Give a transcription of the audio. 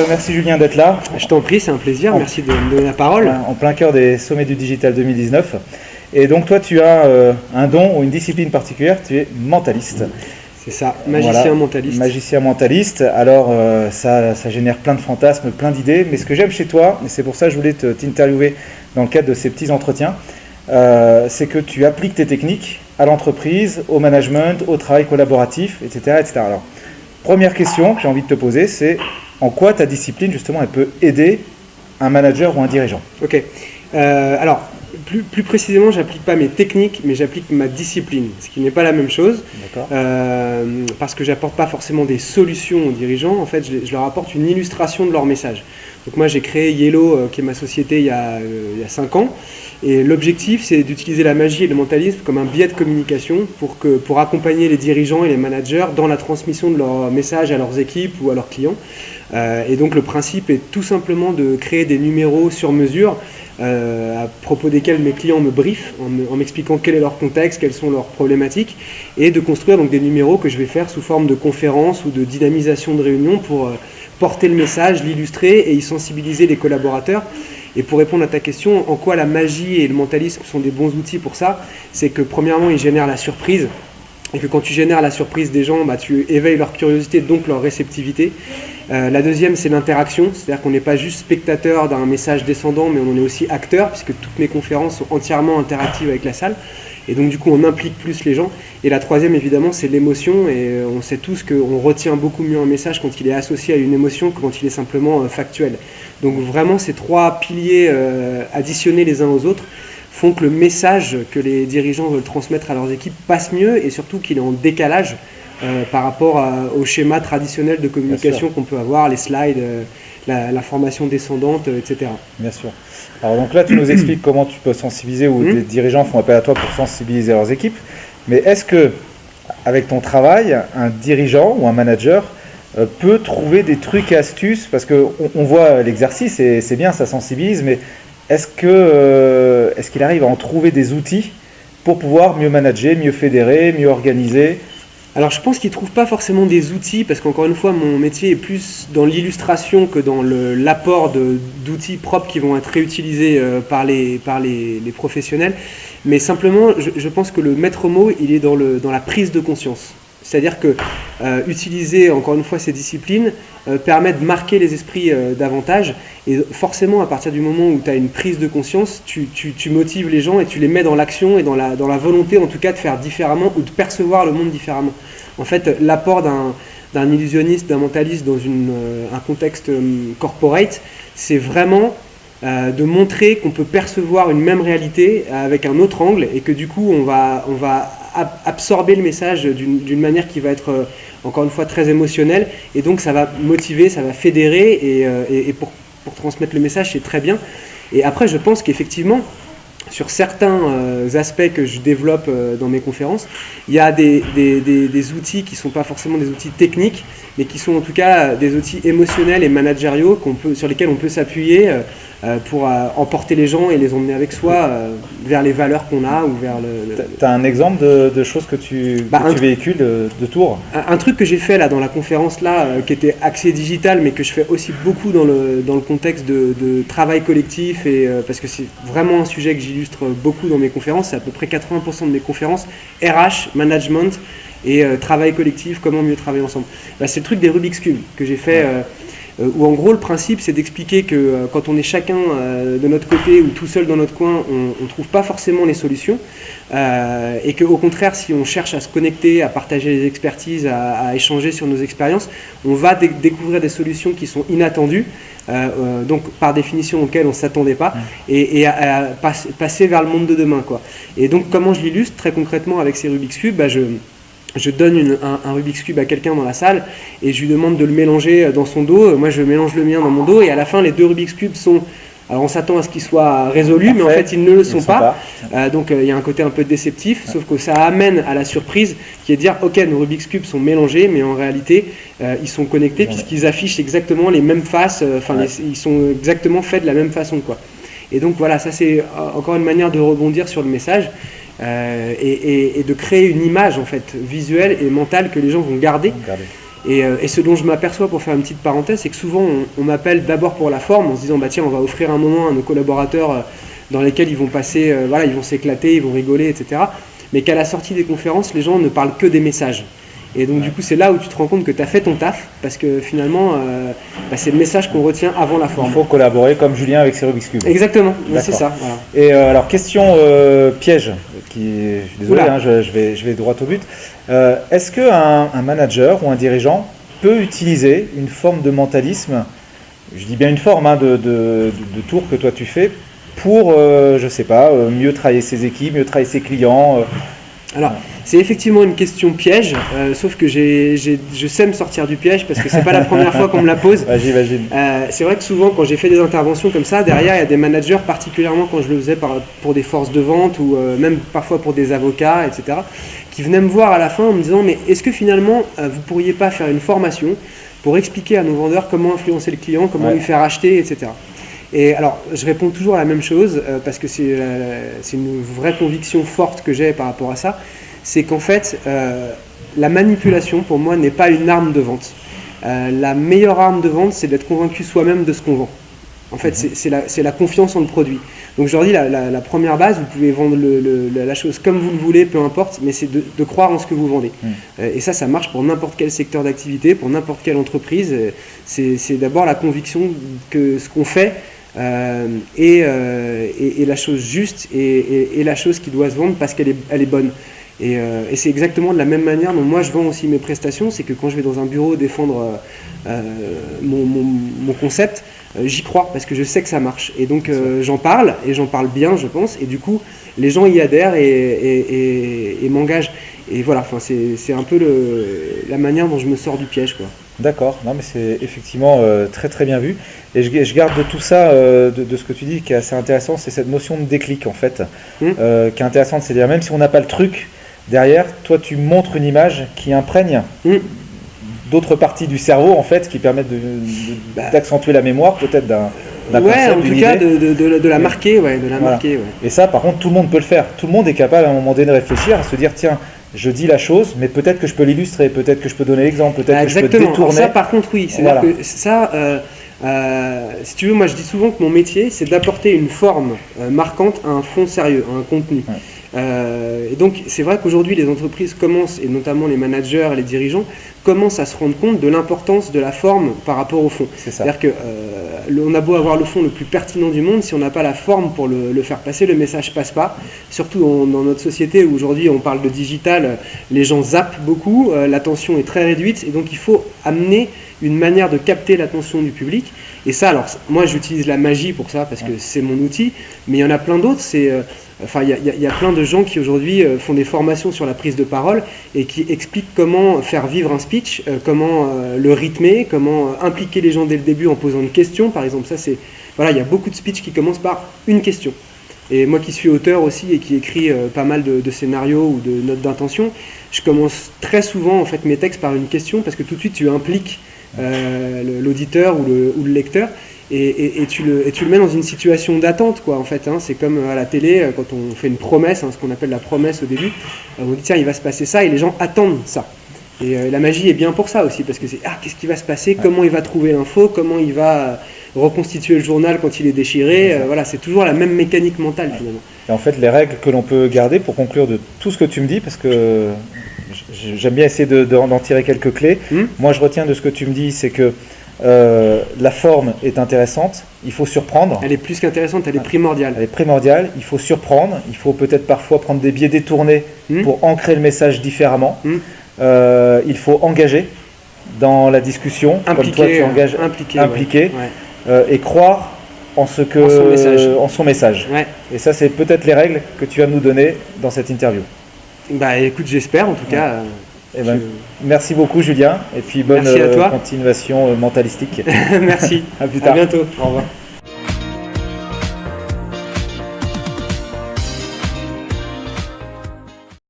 Merci Julien d'être là. Je t'en prie, c'est un plaisir. Merci de me donner la parole. En plein cœur des sommets du digital 2019. Et donc toi, tu as un don ou une discipline particulière, tu es mentaliste. C'est ça, magicien mentaliste. Magicien mentaliste. Alors ça génère plein de fantasmes, plein d'idées. Mais ce que j'aime chez toi, et c'est pour ça que je voulais t'interviewer dans le cadre de ces petits entretiens, c'est que tu appliques tes techniques à l'entreprise, au management, au travail collaboratif, etc., etc. Alors, première question que j'ai envie de te poser, c'est en quoi ta discipline, justement, elle peut aider un manager ou un dirigeant ? Ok. Alors, plus précisément, j'applique pas mes techniques, mais j'applique ma discipline, ce qui n'est pas la même chose. Parce que j'apporte pas forcément des solutions aux dirigeants. En fait, je leur apporte une illustration de leur message. Donc moi, j'ai créé Yellow, qui est ma société, il y a 5 ans. Et l'objectif, c'est d'utiliser la magie et le mentalisme comme un biais de communication pour accompagner les dirigeants et les managers dans la transmission de leur message à leurs équipes ou à leurs clients. Et donc le principe est tout simplement de créer des numéros sur mesure à propos desquels mes clients me briefent en m'expliquant quel est leur contexte, quelles sont leurs problématiques, et de construire donc des numéros que je vais faire sous forme de conférences ou de dynamisation de réunions pour porter le message, l'illustrer et y sensibiliser les collaborateurs. Et pour répondre à ta question, en quoi la magie et le mentalisme sont des bons outils pour ça, c'est que premièrement, ils génèrent la surprise. Et que quand tu génères la surprise des gens, tu éveilles leur curiosité, donc leur réceptivité. La deuxième, c'est l'interaction, c'est-à-dire qu'on n'est pas juste spectateur d'un message descendant, mais on est aussi acteur, puisque toutes mes conférences sont entièrement interactives avec la salle. Et donc du coup, on implique plus les gens. Et la troisième, évidemment, c'est l'émotion. Et on sait tous qu'on retient beaucoup mieux un message quand il est associé à une émotion que quand il est simplement factuel. Donc vraiment, ces trois piliers additionnés les uns aux autres font que le message que les dirigeants veulent transmettre à leurs équipes passe mieux et surtout qu'il est en décalage par rapport au schéma traditionnel de communication qu'on peut avoir, les slides, la formation descendante, etc. Bien sûr. Alors donc là, tu nous expliques comment tu peux sensibiliser ou des dirigeants font appel à toi pour sensibiliser leurs équipes. Mais est-ce que, avec ton travail, un dirigeant ou un manager peut trouver des trucs et astuces ? Parce qu'on voit l'exercice et c'est bien, ça sensibilise, mais est-ce qu'il arrive à en trouver des outils pour pouvoir mieux manager, mieux fédérer, mieux organiser ? Alors je pense qu'ils ne trouvent pas forcément des outils, parce qu'encore une fois, mon métier est plus dans l'illustration que dans l'apport d'outils propres qui vont être réutilisés par les professionnels. Mais simplement, je pense que le maître mot, il est dans la prise de conscience. C'est-à-dire que utiliser, encore une fois, ces disciplines permet de marquer les esprits davantage. Et forcément, à partir du moment où tu as une prise de conscience, tu motives les gens et tu les mets dans l'action et dans la volonté, en tout cas, de faire différemment ou de percevoir le monde différemment. En fait, l'apport d'un illusionniste, d'un mentaliste dans un contexte corporate, c'est vraiment de montrer qu'on peut percevoir une même réalité avec un autre angle et que du coup, on va absorber le message d'une manière qui va être encore une fois très émotionnelle, et donc ça va motiver, ça va fédérer, et pour transmettre le message, c'est très bien. Et après, je pense qu'effectivement, sur certains aspects que je développe dans mes conférences, il y a des outils qui ne sont pas forcément des outils techniques, mais qui sont en tout cas des outils émotionnels et managériaux sur lesquels on peut s'appuyer pour emporter les gens et les emmener avec soi vers les valeurs qu'on a ou vers le... Tu as un exemple de choses que tu véhicules de tours ? Un truc que j'ai fait là dans la conférence là, qui était axé digital, mais que je fais aussi beaucoup dans le contexte de travail collectif, et parce que c'est vraiment un sujet que j'illustre beaucoup dans mes conférences. C'est à peu près 80% de mes conférences RH, management et travail collectif, comment mieux travailler ensemble. C'est le truc des Rubik's Cube que j'ai fait, où en gros le principe c'est d'expliquer que quand on est chacun de notre côté ou tout seul dans notre coin, on ne trouve pas forcément les solutions, et qu'au contraire, si on cherche à se connecter, à partager les expertises, à échanger sur nos expériences, on va découvrir des solutions qui sont inattendues, donc par définition auxquelles on ne s'attendait pas, et à passer vers le monde de demain, quoi. Et donc comment je l'illustre très concrètement avec ces Rubik's Cube, je donne un Rubik's Cube à quelqu'un dans la salle et je lui demande de le mélanger dans son dos. Moi, je mélange le mien dans mon dos, et à la fin, les deux Rubik's Cube sont... Alors, on s'attend à ce qu'ils soient résolus, mais en fait, ils ne le sont pas. Donc, il y a un côté un peu déceptif, sauf que ça amène à la surprise qui est de dire, ok, nos Rubik's Cube sont mélangés, mais en réalité, ils sont connectés puisqu'ils affichent exactement les mêmes faces. Ils sont exactement faits de la même façon, quoi. Et donc, voilà, ça, c'est encore une manière de rebondir sur le message. Et de créer une image en fait visuelle et mentale que les gens vont garder. Et ce dont je m'aperçois, pour faire une petite parenthèse, c'est que souvent on m'appelle d'abord pour la forme en se disant bah tiens, on va offrir un moment à nos collaborateurs dans lesquels ils vont passer, voilà, ils vont s'éclater, ils vont rigoler, etc. Mais qu'à la sortie des conférences, les gens ne parlent que des messages. Et donc du coup c'est là où tu te rends compte que tu as fait ton taf, parce que finalement c'est le message qu'on retient avant la forme. Il faut collaborer comme Julien avec ses Rubik's Cube. Exactement, c'est ça. Voilà. Et alors question piège, je suis désolé, je vais droit au but. Est-ce qu'un manager ou un dirigeant peut utiliser une forme de mentalisme, je dis bien une forme de tour que toi tu fais, pour, je sais pas, mieux travailler ses équipes, mieux travailler ses clients Alors, c'est effectivement une question piège, sauf que je sais me sortir du piège parce que c'est pas la première fois qu'on me la pose. J'imagine. C'est vrai que souvent, quand j'ai fait des interventions comme ça, derrière, il y a des managers, particulièrement quand je le faisais pour des forces de vente ou même parfois pour des avocats, etc., qui venaient me voir à la fin en me disant « Mais est-ce que finalement, vous pourriez pas faire une formation pour expliquer à nos vendeurs comment influencer le client, comment lui faire acheter, etc. » Et alors, je réponds toujours à la même chose, parce que c'est une vraie conviction forte que j'ai par rapport à ça, c'est qu'en fait, la manipulation, pour moi, n'est pas une arme de vente. La meilleure arme de vente, c'est d'être convaincu soi-même de ce qu'on vend. En fait, c'est la confiance en le produit. Donc je leur dis, la première base, vous pouvez vendre la chose comme vous le voulez, peu importe, mais c'est de croire en ce que vous vendez. Et ça marche pour n'importe quel secteur d'activité, pour n'importe quelle entreprise. C'est d'abord la conviction que ce qu'on fait, et la chose juste et la chose qui doit se vendre parce qu'elle est bonne. Et c'est exactement de la même manière dont moi je vends aussi mes prestations, c'est que quand je vais dans un bureau défendre mon concept, j'y crois parce que je sais que ça marche. Et donc j'en parle bien, je pense, et du coup les gens y adhèrent et m'engagent. Et voilà, c'est un peu la manière dont je me sors du piège, quoi. D'accord, non mais c'est effectivement très très bien vu. Et je garde de tout ça, de ce que tu dis, qui est assez intéressant, c'est cette notion de déclic en fait, qui est intéressante. C'est-à-dire même si on n'a pas le truc derrière, toi tu montres une image qui imprègne d'autres parties du cerveau en fait, qui permettent d'accentuer la mémoire peut-être d'un concept, en tout cas de la marquer, marquer. Et ça par contre tout le monde peut le faire. Tout le monde est capable à un moment donné de réfléchir, à se dire tiens, je dis la chose, mais peut-être que je peux l'illustrer, peut-être que je peux donner l'exemple, peut-être que je peux détourner. Alors ça par contre oui, c'est-à-dire que ça, si tu veux, moi je dis souvent que mon métier c'est d'apporter une forme marquante à un fond sérieux, à un contenu. Et donc c'est vrai qu'aujourd'hui les entreprises commencent, et notamment les managers et les dirigeants, commencent à se rendre compte de l'importance de la forme par rapport au fond. C'est-à-dire qu'on a beau avoir le fond le plus pertinent du monde, si on n'a pas la forme pour le faire passer, le message passe pas. Surtout dans notre société où aujourd'hui on parle de digital, les gens zappent beaucoup, l'attention est très réduite, et donc il faut amener une manière de capter l'attention du public. Et ça, alors moi j'utilise la magie pour ça parce que c'est mon outil, mais il y en a plein d'autres. Il y a plein de gens qui aujourd'hui font des formations sur la prise de parole et qui expliquent comment faire vivre un speech, comment le rythmer, comment impliquer les gens dès le début en posant une question, par exemple. Il y a beaucoup de speech qui commencent par une question. Et moi qui suis auteur aussi et qui écris pas mal de scénarios ou de notes d'intention, je commence très souvent en fait mes textes par une question parce que tout de suite tu impliques l'auditeur ou le lecteur. Et tu le mets dans une situation d'attente, quoi, en fait. C'est comme à la télé, quand on fait une promesse, ce qu'on appelle la promesse au début. On dit, tiens, il va se passer ça, et les gens attendent ça. Et la magie est bien pour ça aussi, parce que c'est, qu'est-ce qui va se passer, comment il va trouver l'info, comment il va reconstituer le journal quand il est déchiré. C'est toujours la même mécanique mentale, finalement. Et en fait, les règles que l'on peut garder pour conclure de tout ce que tu me dis, parce que j'aime bien essayer d'en tirer quelques clés. Moi, je retiens de ce que tu me dis, c'est que la forme est intéressante, il faut surprendre. Elle est plus qu'intéressante, elle est primordiale. Elle est primordiale, il faut surprendre, il faut peut-être parfois prendre des biais détournés pour ancrer le message différemment. Il faut engager dans la discussion, impliquer, comme toi tu engages, impliquer. Et croire en son message. Et ça, c'est peut-être les règles que tu vas nous donner dans cette interview. Écoute, j'espère en tout cas. Merci beaucoup Julien, et puis bonne continuation mentalistique. Merci, à plus tard. À bientôt, au revoir.